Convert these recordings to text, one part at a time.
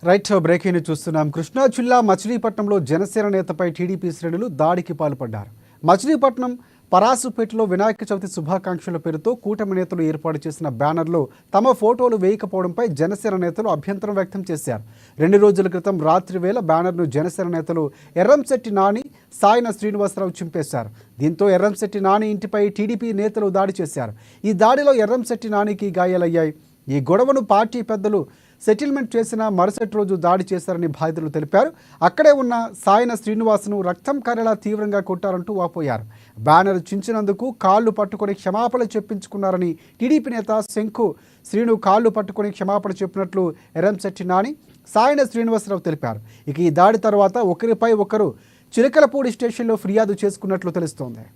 Right breaking చూస్తున్నాం. కృష్ణా జిల్లా మచిలీపట్నంలో జనసేన నేతపై టీడీపీ శ్రేణులు దాడికి పాల్పడ్డారు. మచిలీపట్నం పరాసుపేటలో వినాయక చవితి శుభాకాంక్షల పేరుతో కూటమి నేతలు ఏర్పాటు చేసిన బ్యానర్లో తమ ఫోటోలు వేయకపోవడంపై జనసేన నేతలు అభ్యంతరం వ్యక్తం చేశారు. 2 రోజుల క్రితం రాత్రి వేళ బ్యానర్ను జనసేన నేతలు ఎర్రంశెట్టి నాని, సాయన శ్రీనివాసరావు చింపేశారు. దీంతో ఎర్రంశెట్టి నాని ఇంటిపై టీడీపీ నేతలు దాడి చేశారు. ఈ దాడిలో ఎర్రంశెట్టి నానికి గాయాలయ్యాయి. ఈ గొడవను పార్టీ పెద్దలు సెటిల్మెంట్ చేసిన మరుసటి రోజు దాడి చేశారని బాధితులు తెలిపారు. అక్కడే ఉన్న సాయన శ్రీనివాస్ను రక్తం కారేలా తీవ్రంగా కొట్టారంటూ వాపోయారు. బ్యానర్ చించినందుకు కాళ్ళు పట్టుకొని క్షమాపణ చెప్పించుకున్నారని టీడీపీ నేత శంకు శ్రీను కాళ్ళు పట్టుకొని క్షమాపణ చెప్పినట్లు ఎర్రంశెట్టి నాని, సాయన శ్రీనివాసరావు తెలిపారు. ఇక ఈ దాడి తర్వాత ఒకరిపై ఒకరు చిలకలపూడి స్టేషన్లో ఫిర్యాదు చేసుకున్నట్లు తెలుస్తోంది.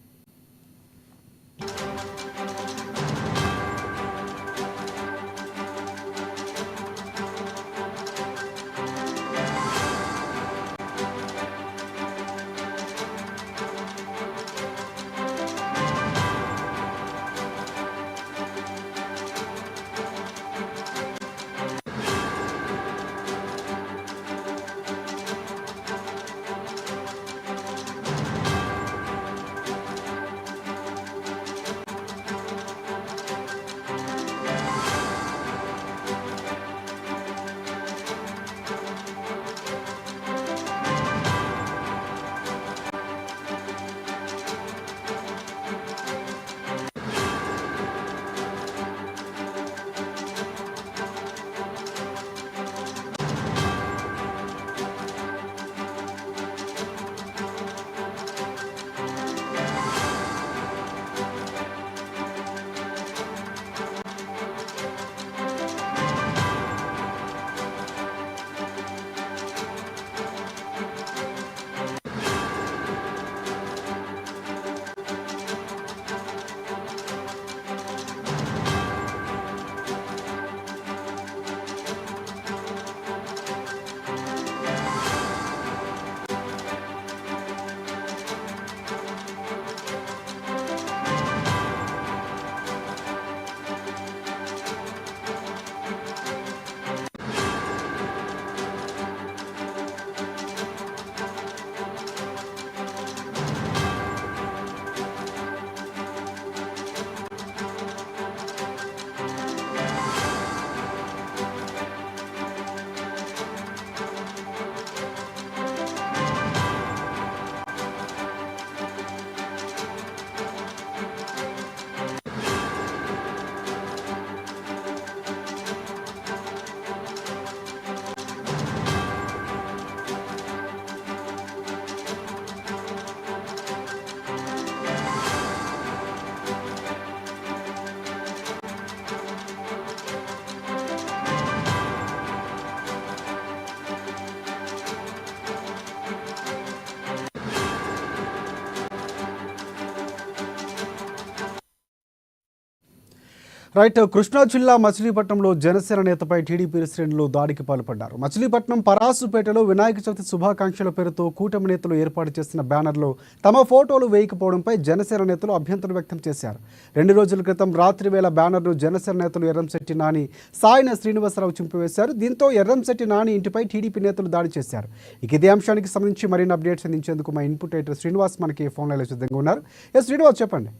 రైట్ కృష్ణా జిల్లా మచిలీపట్నంలో జనసేన నేతపై టీడీపీ శ్రేణులు దాడికి పాల్పడ్డారు. మచిలీపట్నం పరాసుపేటలో వినాయక చవితి శుభాకాంక్షల పేరుతో కూటమి నేతలు ఏర్పాటు చేసిన బ్యానర్లో తమ ఫోటోలు వేయకపోవడంపై జనసేన నేతలు అభ్యంతరం వ్యక్తం చేశారు. 2 రోజుల క్రితం రాత్రి వేళ బ్యానర్ను జనసేన నేతలు ఎర్రంశెట్టి నాని, సాయన శ్రీనివాసరావు చింపివేశారు. దీంతో ఎర్రంశెట్టి నాని ఇంటిపై టీడీపీ నేతలు దాడి చేశారు. ఇక ఇదే అంశానికి సంబంధించి మరిన్ని అప్డేట్స్ అందించేందుకు మా ఇన్పుట్ ఎడిటర్ శ్రీనివాస్ మనకి ఫోన్ లైన్లో సిద్ధంగా ఉన్నారు. శ్రీనివాస్ చెప్పండి.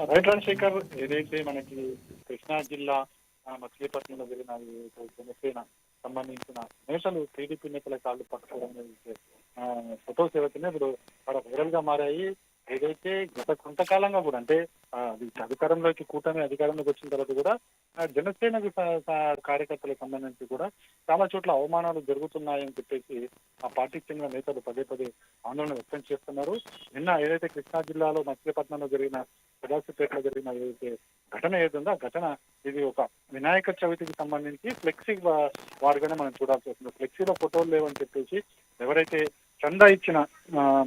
రైట్ రాజశేఖర్, ఏదైతే మనకి కృష్ణా జిల్లా మచిలీపట్నంలో జరిగిన జనసేన సంబంధించిన నేతలు టీడీపీ నేతల కాళ్ళు పట్టుకోవడం ఫొటోస్ ఏవైతే ఇప్పుడు అక్కడ వైరల్ గా మారాయి. ఏదైతే గత కొంతకాలంగా కూడా అంటే కూటమి అధికారంలోకి వచ్చిన తర్వాత కూడా జనసేన కార్యకర్తలకు సంబంధించి కూడా చాలా చోట్ల అవమానాలు జరుగుతున్నాయని చెప్పేసి ఆ పార్టీకి చెందిన నేతలు పదే పదే ఆందోళన వ్యక్తం చేస్తున్నారు. నిన్న ఏదైతే కృష్ణా జిల్లాలో మచిలీపట్నంలో జరిగిన పరాసుపేటలో జరిగిన ఏదైతే ఘటన ఏదుందో ఆ ఘటన ఇది ఒక వినాయక చవితికి సంబంధించి ఫ్లెక్సీ వారుగానే మనం చూడాల్సి వస్తుంది. ఫ్లెక్సీలో ఫోటోలు లేవని చెప్పేసి ఎవరైతే చందా ఇచ్చిన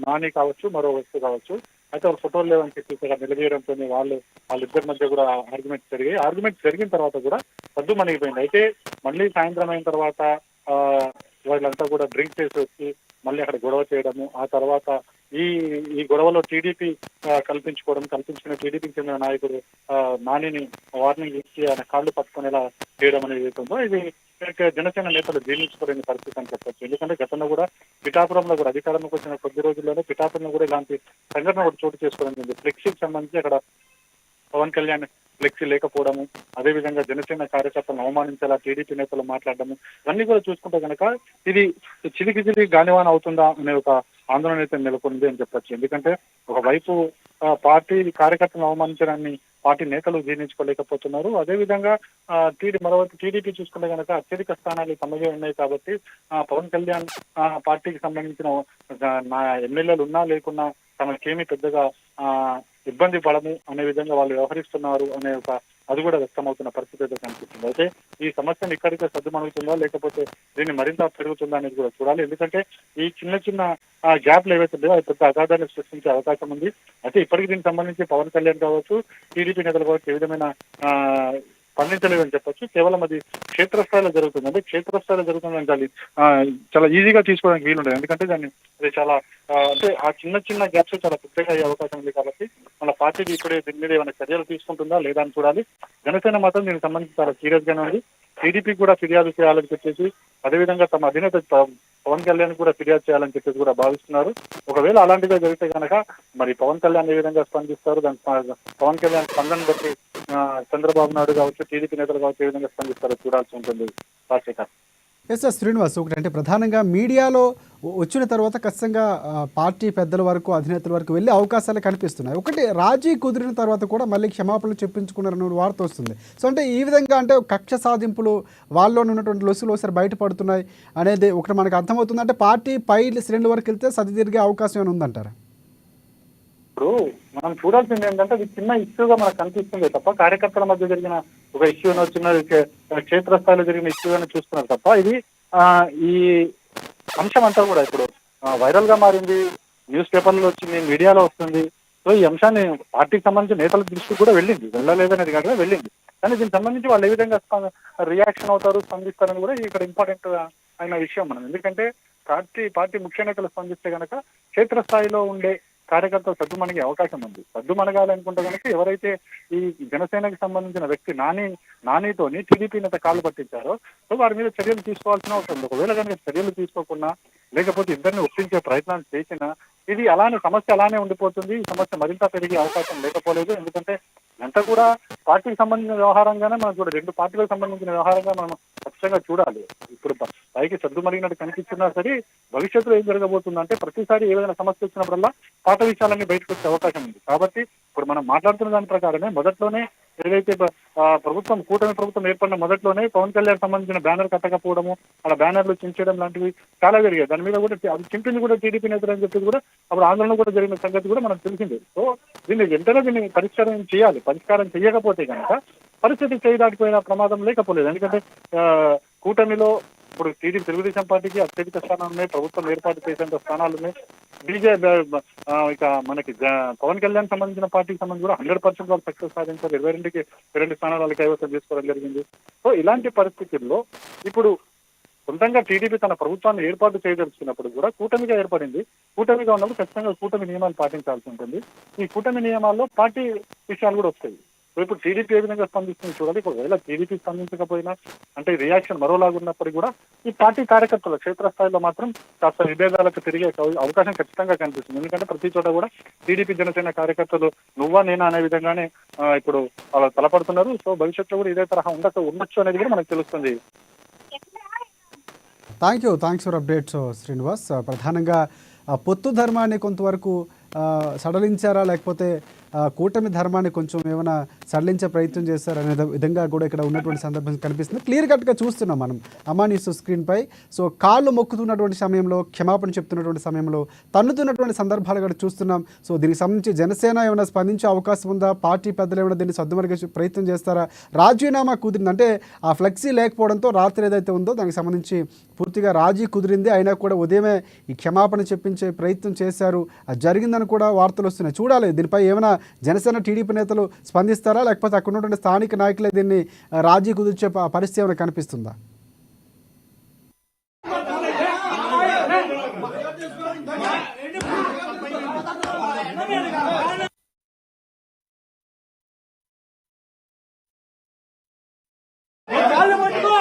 నాని కావచ్చు, మరో వస్తువు కావచ్చు, అయితే వాళ్ళు ఫోటోలు లేవని చెప్పేసి నిలదీయడంతో వాళ్ళిద్దరి మధ్య కూడా ఆర్గ్యుమెంట్ జరిగిన తర్వాత కూడా సద్దు మణిగిపోయింది. అయితే మళ్ళీ సాయంత్రం అయిన తర్వాత వాళ్ళంతా కూడా డ్రింక్ చేసి వచ్చి మళ్ళీ అక్కడ గొడవ చేయడము, ఆ తర్వాత ఈ గొడవలో టీడీపీ కల్పించిన టీడీపీకి చెందిన నాయకుడు నానిని వార్నింగ్ ఇచ్చి ఆయన కాళ్ళు పట్టుకునేలా చేయడం అనేది అవుతుందో ఇది జనసేన నేతలు జీర్ణించుకోలేని పరిస్థితి అని చెప్పొచ్చు. ఎందుకంటే గతంలో కూడా పిఠాపురంలో కూడా అధికారంలోకి వచ్చిన కొద్ది రోజుల్లోనే పిఠాపురంలో కూడా ఇలాంటి సంఘటన ఒకటి చోటు చేసుకోవడం జరిగింది. ఫ్లెక్సీకి సంబంధించి అక్కడ పవన్ కళ్యాణ్ ఫ్లెక్సీ లేకపోవడము, అదేవిధంగా జనసేన కార్యకర్తలను అవమానించేలా టీడీపీ నేతలు మాట్లాడడము, ఇవన్నీ కూడా చూసుకుంటే కనుక ఇది చిలికి గానివాన్ అవుతుందా అనే ఒక ఆందోళన అయితే నెలకొంది అని చెప్పొచ్చు. ఎందుకంటే ఒకవైపు పార్టీ కార్యకర్తలను అవమానించడాన్ని పార్టీ నేతలు జీర్ణించుకోలేకపోతున్నారు. అదేవిధంగా మరోవైపు టీడీపీ చూసుకుంటే కనుక అత్యధిక స్థానాలు తమగే ఉన్నాయి కాబట్టి పవన్ కళ్యాణ్ పార్టీకి సంబంధించిన నా ఎమ్మెల్యేలు ఉన్నా లేకున్నా తమకేమీ పెద్దగా ఇబ్బంది పడము అనే విధంగా వాళ్ళు వ్యవహరిస్తున్నారు అనే ఒక అది కూడా వ్యక్తమవుతున్న పరిస్థితి అయితే కనిపిస్తుంది. అయితే ఈ సమస్యను ఇక్కడికే సద్దుమణుగుతుందా లేకపోతే దీన్ని మరింత పెరుగుతుందా అనేది కూడా చూడాలి. ఎందుకంటే ఈ చిన్న గ్యాప్లు ఏవైతే ఉన్నాయో అది పెద్ద అగాధాన్ని సృష్టించే అవకాశం ఉంది. అయితే ఇప్పటికీ దీనికి సంబంధించి పవన్ కళ్యాణ్ కావచ్చు, టీడీపీ నేతలు కావచ్చు ఏ విధమైన స్పందించలేదని చెప్పొచ్చు. కేవలం అది క్షేత్రస్థాయిలో జరుగుతుంది. అంటే క్షేత్రస్థాయిలో జరుగుతుందని చాలా ఈజీగా తీసుకోవడానికి వీలుండదు. ఎందుకంటే దాన్ని అది చాలా అంటే ఆ చిన్న గ్యాప్స్ చాలా పెద్దగా అయ్యే అవకాశం ఉంది కాబట్టి మన పార్టీకి ఇప్పుడే దీని మీద ఏమైనా చర్యలు తీసుకుంటుందా లేదా అని చూడాలి. జనసేన మాత్రం దీనికి సంబంధించి చాలా సీరియస్ గానే ఉంది. టీడీపీ కూడా ఫిర్యాదు చేయాలని చెప్పేసి, అదేవిధంగా తమ అధినేత పవన్ కళ్యాణ్ కూడా ఫిర్యాదు చేయాలని చెప్పేసి కూడా భావిస్తున్నారు. ఒకవేళ అలాంటిగా జరిగితే కనుక మరి పవన్ కళ్యాణ్ ఏ విధంగా స్పందిస్తారు, దాని పవన్ కళ్యాణ్ స్పందన బట్టి చంద్రబాబు నాయుడు కావచ్చు, టీడీపీ నేతలు కావచ్చు ఏ విధంగా స్పందిస్తారో చూడాల్సి ఉంటుంది. రాజశేఖర్. ఎస్ సార్ శ్రీనివాస్, ఒకటి అంటే ప్రధానంగా మీడియాలో వచ్చిన తర్వాత ఖచ్చితంగా పార్టీ పెద్దల వరకు అధినేతల వరకు వెళ్ళే అవకాశాలు కనిపిస్తున్నాయి. ఒకటి రాజీ కుదిరిన తర్వాత కూడా మళ్ళీ క్షమాపణలు చెప్పించుకున్నారన్న వార్త వస్తుంది. సో అంటే ఈ విధంగా అంటే కక్ష సాధింపులు వాళ్ళలో ఉన్నటువంటి లొసులు ఒకసారి బయటపడుతున్నాయి అనేది ఒకటి మనకు అర్థమవుతుంది. అంటే పార్టీ పై శ్రేణుల వరకు వెళ్తే సది తిరిగే అవకాశం ఏమైనా ఉందంటారా? ఇప్పుడు మనం చూడాల్సింది ఏంటంటే అది చిన్న ఇష్యూగా మనకు కనిపిస్తుంది తప్ప కార్యకర్తల మధ్య జరిగిన ఒక ఇష్యూను చిన్న క్షేత్రస్థాయిలో జరిగిన ఇష్యూగానే చూస్తున్నారు తప్ప ఇది ఈ అంశం అంతా కూడా ఇప్పుడు వైరల్ గా మారింది, న్యూస్ పేపర్లో వచ్చింది, మీడియాలో వస్తుంది. సో ఈ అంశాన్ని పార్టీకి సంబంధించిన నేతల దృష్టికి కూడా వెళ్ళలేదనేది కాదు వెళ్ళింది. కానీ దీనికి సంబంధించి వాళ్ళు ఏ విధంగా రియాక్షన్ అవుతారు, స్పందిస్తారని కూడా ఇక్కడ ఇంపార్టెంట్ అయిన విషయం మనం. ఎందుకంటే పార్టీ ముఖ్య నేతలు స్పందిస్తే కనుక క్షేత్రస్థాయిలో ఉండే కార్యకర్తలు సద్దుమణిగే అవకాశం ఉంది. సద్దుమణగాలనుకుంటే కనుక ఎవరైతే ఈ జనసేనకి సంబంధించిన వ్యక్తి నానితోని టీడీపీ నేత కాళ్ళు పట్టించారో సో వారి మీద చర్యలు తీసుకోవాల్సిన అవసరం ఉంది. ఒకవేళ కనుక చర్యలు తీసుకోకుండా లేకపోతే ఇద్దరిని ఒప్పించే ప్రయత్నాలు చేసినా ఇది సమస్య అలానే ఉండిపోతుంది. ఈ సమస్య మరింత పెరిగే అవకాశం లేకపోలేదు. ఎందుకంటే అంతా కూడా పార్టీకి సంబంధించిన వ్యవహారంగానే మనం చూడాలి, రెండు పార్టీలకు సంబంధించిన వ్యవహారంగా మనం ఖచ్చితంగా చూడాలి. ఇప్పుడు పైకి సద్దుమణిగినట్టు కనిపిస్తున్నా సరే భవిష్యత్తులో ఏం జరగబోతుందంటే ప్రతిసారి ఏదైనా సమస్య వచ్చినప్పుడల్లా పాత విషయాలన్నీ బయటకు వచ్చే అవకాశం ఉంది. కాబట్టి ఇప్పుడు మనం మాట్లాడుతున్న దాని ప్రకారమే మొదట్లోనే ఏదైతే కూటమి ప్రభుత్వం ఏర్పడిన మొదట్లోనే పవన్ కళ్యాణ్ సంబంధించిన బ్యానర్ కట్టకపోవడము, అలా బ్యానర్లు చించడం లాంటివి చాలా జరిగాయి. దాని మీద కూడా అది చింపింది కూడా టీడీపీ నేతలు అని చెప్పి కూడా అప్పుడు ఆందోళన కూడా జరిగిన సంగతి కూడా మనకు తెలిసింది. సో దీన్ని పరిష్కారం చేయాలి. పరిష్కారం చేయకపోతే కనుక పరిస్థితి చేయి దాటిపోయిన ప్రమాదం లేకపోలేదు. ఎందుకంటే కూటమిలో ఇప్పుడు తెలుగుదేశం పార్టీకి అత్యధిక స్థానాలు ఉన్నాయి, ప్రభుత్వం ఏర్పాటు చేసేంత స్థానాలు ఉన్నాయి. ఇక మనకి పవన్ కళ్యాణ్ సంబంధించిన పార్టీకి సంబంధించి కూడా 100% వాళ్ళు సక్సెస్ సాధించారు. 22 స్థానాలు వాళ్ళకి కైవసం చేసుకోవడం జరిగింది. సో ఇలాంటి పరిస్థితుల్లో ఇప్పుడు సొంతంగా టీడీపీ తన ప్రభుత్వాన్ని ఏర్పాటు చేయదలుచుకున్నప్పుడు కూడా కూటమిగా ఏర్పడింది. కూటమిగా ఉన్నప్పుడు ఖచ్చితంగా కూటమి నియమాలు పాటించాల్సి ఉంటుంది. ఈ కూటమి నియమాల్లో పార్టీ విషయాలు కూడా వస్తాయి. సో ఇప్పుడు టీడీపీ ఏ విధంగా స్పందిస్తుంది చూడాలి. ఒకవేళ టీడీపీ స్పందించకపోయినా అంటే రియాక్షన్ మరోలాగా ఉన్నప్పటికీ కూడా ఈ పార్టీ కార్యకర్తల క్షేత్రస్థాయిలో మాత్రం కాస్త విభేదాలకు తిరిగే అవకాశం ఖచ్చితంగా కనిపిస్తుంది. ఎందుకంటే ప్రతి చోట కూడా టీడీపీ జనసేన కార్యకర్తలు నువ్వా నేనా అనే విధంగానే ఇప్పుడు వాళ్ళు తలపడుతున్నారు. సో భవిష్యత్తులో కూడా ఇదే తరహా ఉండొచ్చు అనేది కూడా మనకు తెలుస్తుంది. Thanks for updates Srinivas. ప్రధానంగా పొత్తు ధర్మాన్ని కొంతవరకు సడలించారా లేకపోతే కూటమి ధర్మాన్ని కొంచెం ఏమైనా సడలించే ప్రయత్నం చేశారు అనే విధంగా కూడా ఇక్కడ ఉన్నటువంటి సందర్భం కనిపిస్తుంది. క్లియర్ కట్గా చూస్తున్నాం మనం అమానీస్ స్క్రీన్పై. సో కాళ్ళు మొక్కుతున్నటువంటి సమయంలో, క్షమాపణ చెప్తున్నటువంటి సమయంలో తన్నుతున్నటువంటి సందర్భాలు కూడా చూస్తున్నాం. సో దీనికి సంబంధించి జనసేన ఏమైనా స్పందించే అవకాశం ఉందా? పార్టీ పెద్దలు ఏమైనా దీన్ని సద్దుమరిగే ప్రయత్నం చేస్తారా? రాజీనామా కుదిరింది అంటే ఆ ఫ్లెక్సీ లేకపోవడంతో రాత్రి ఏదైతే ఉందో దానికి సంబంధించి పూర్తిగా రాజీ కుదిరింది. అయినా కూడా ఉదయమే ఈ క్షమాపణ చెప్పించే ప్రయత్నం చేశారు, అది జరిగిందని కూడా వార్తలు వస్తున్నాయి. చూడాలి దీనిపై ఏమైనా జనసేన టీడీపీ నేతలు స్పందిస్తారా లేకపోతే అక్కడ ఉన్నటువంటి స్థానిక నాయకులే దీన్ని రాజీ కుదిర్చే పరిస్థితి ఏమైనా కనిపిస్తుందా? కాళ్ళు పట్టుకో